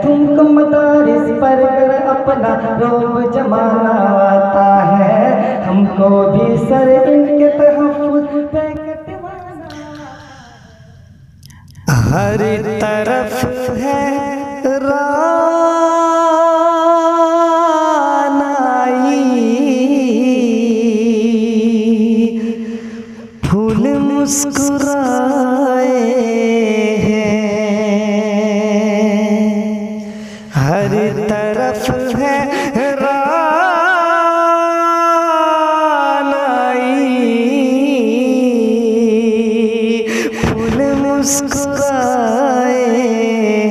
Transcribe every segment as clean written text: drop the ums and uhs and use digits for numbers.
तुमको मदारिस पर कर अपना रोब जमाना आता है, हमको भी सर इनके तहफ्फुज़ पे कटवाना। हर तरफ है रानाई, फूल मुस्कुराए हर तरफ है रानाई, फूल मुस्कुराए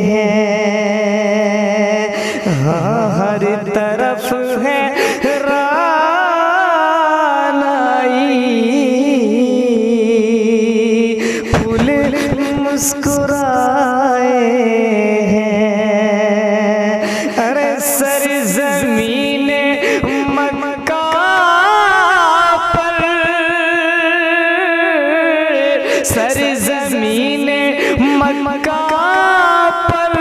हैं। हाँ हर तरफ है रानाई, फूल मुस्कुराए सरज़मीने मक्का पर, सरज़मीने मक्का पर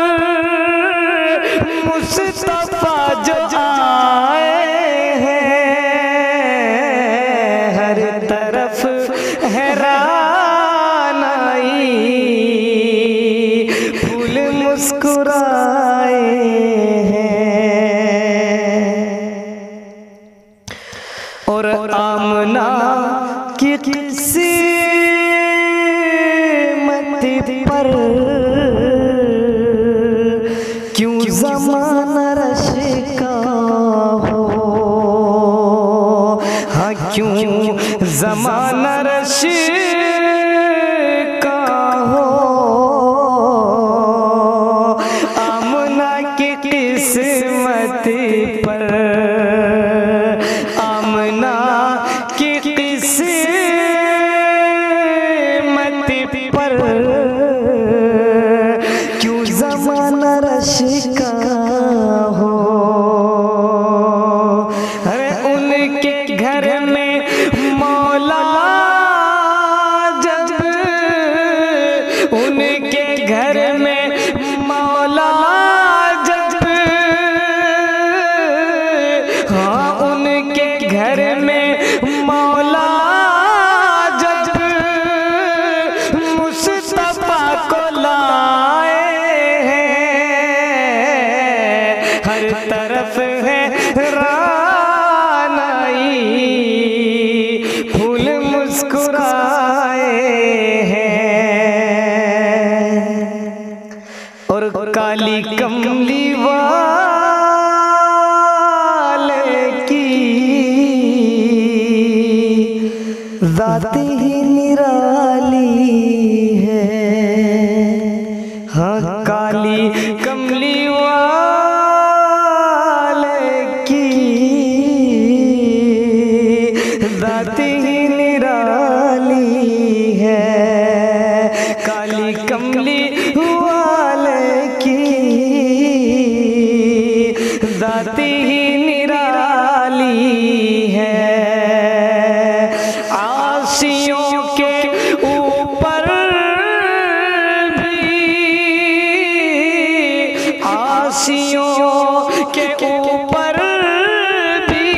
मुस्तफ़ा जो आए हैं, हर तरफ है रानाई, फूल मुस्कुराए और आमना की किस्मत पर क्यों ज़माना रश का हो, हाँ क्यों ज़माना रश का हो, आमना की किस्मत पर, की किस्मत पर क्यों ज़माना रश का हो। अरे उनके घर में मौला जब, उनके घर में मौला जब, हाँ उनके घर में मौला जब मुस्तफ़ा को लाए हैं, हर तरफ है रानाई, फूल मुस्कुराए हैं और काली कमली ज़ात ही निराली है, हाँ काली कमली वाले की ज़ात ही निराली है, काली कमली वाले की ज़ात ही निराली है। आसियों के ऊपर भी, आसियों के ऊपर भी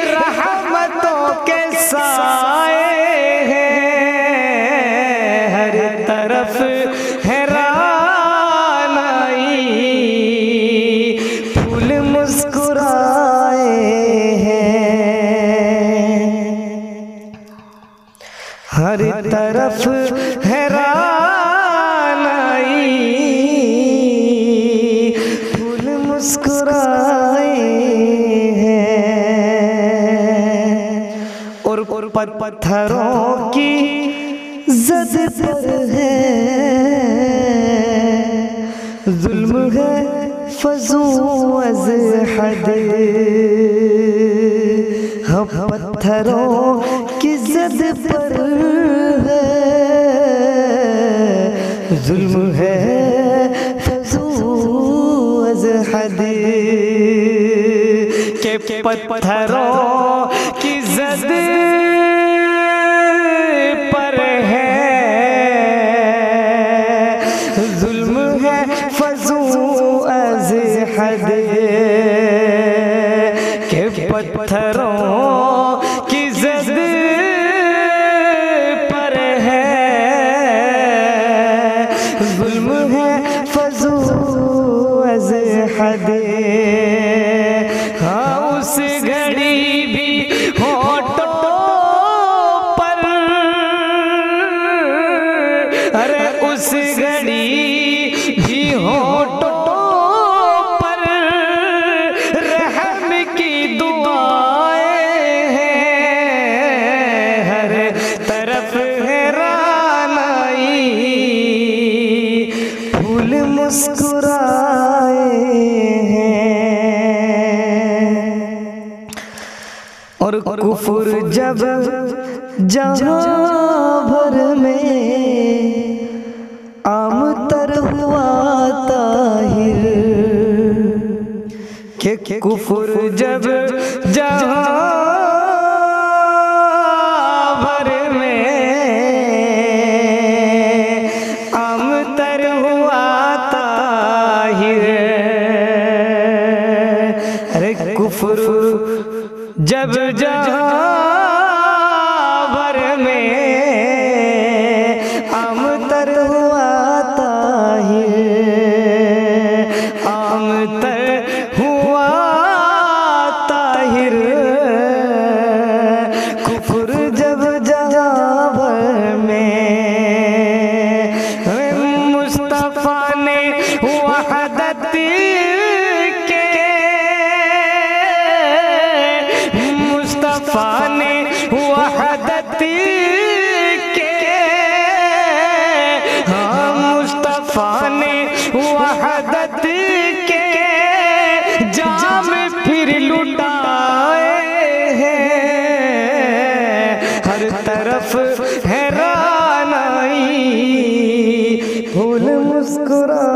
रहमतों के साए हैं, हर तरफ है रानाई, फूल मुस्कुराए हर तरफ है रानाई, फूल मुस्कुराए हैं और पत्थरों की ज़द पर है जुल्म है फज़ू अज़ हद, हाँ पत्थरों की ज़द पर है जुल्म है फज़ू अज़ हद, के पत्थरों की ज़द पर है जुल्म है फज़ू कुफर जब जहां भर में आमतर हुआ ताहिर, के कुफर जब जहां भर में आमतर हुआ ताहिर। अरे कुफर जब जहां भर में आमतर हुआ ताहिर, आमतर हुआ ताहिर। कुफर जब जहां भर में मुस्तफा ने वहदत के, मुस्तफा ने वहदत के, हाँ मुस्तफा ने वहदत के जाम फिर लुटाए हैं। हर तरफ हैरानाई फूल मुस्कुरा